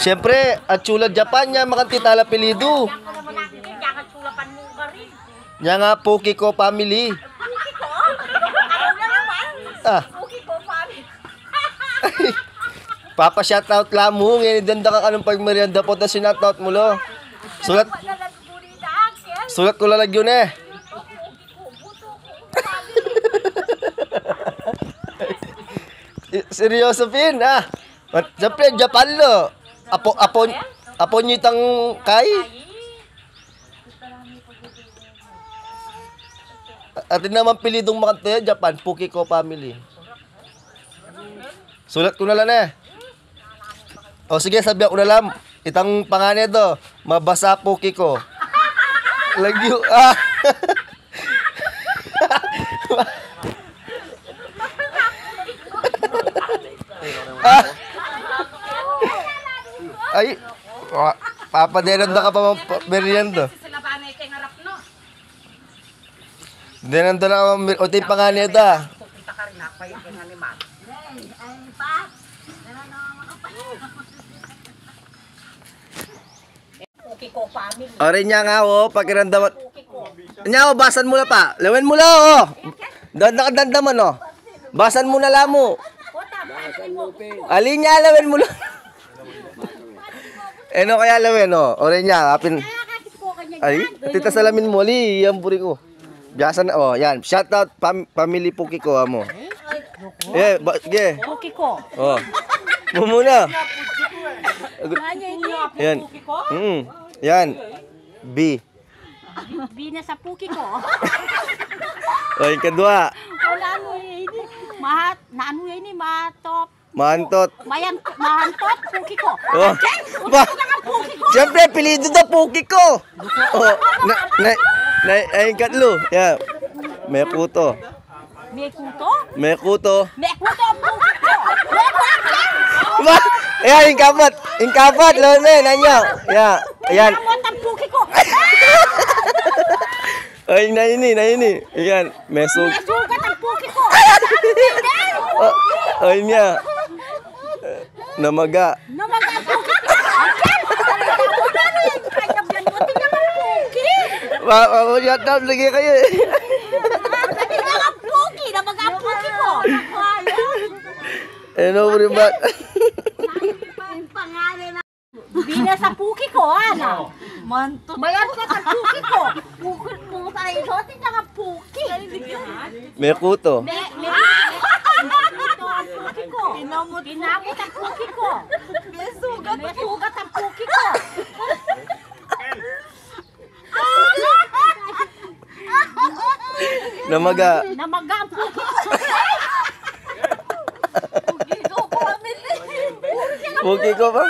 Siyempre, at chula Japan niya makantitala pilido. Nya nga Pukiko family. Pukiko? Ano na naman? Pukiko family. Papa shoutout lang mo. Ngayon danda ka kanong pagmerienda po. Tapos sinoutout mo lo. Sulat ko lalag yun eh. Seryoso Pin ah. Siyempre Japan lo. Apo nyo itang kay. Atin naman pilidong makantaya Japan, Pukiko family. Sulat ko na lang eh. O sige, sabihan ko na lang. Itang pangalan ito, mabasa Pukiko. Lagyo ah. Ay, papadenan na ka pa merienda. Denan na o tay pangalan ito. Pukiko family. Ore nya nga pakiramdam. Nya basan mo na pa. Lawen mo la Dandaman Basan mo na lamo. Ali nya lawen mo la. Eno kaya lawen Ore nya apin. Ay, tita salamin mo li, yan puri ko. Biasa na yan. Shout out family Pukiko mo. Pukiko. Mo muna. Yan. Yan. B. B na sa Pukiko. Ay, kedua. Wala ini. Naano ini matop. Mahantot. Mahantot Pukiko. Siyempre, pilido na Pukiko. Ay, katlo. Yeah. Mekuto. Mekuto? Mekuto. Mekuto Pukiko. Ayan, ingkapat. Lone, nanyo. Yeah. Ayan. Ang Pukiko. Ay, na ini. Ayan, mesug. Mesugat ang Pukiko. Ay, niya. Namaga. Namaga ang Pukiko. Shut up lagi kayo. Namaga ang Pukiko. Ano mo rin ba? Bina sa Pukiko, ano? Mayan ka sa Pukiko. Pumunta na ito, tingnan ka Puki. Mekuto. Mekuto ang Pukiko. Tinamot ang Pukiko. Mesugat ang Pukiko. Namaga ang Pukiko. Pukiko ba?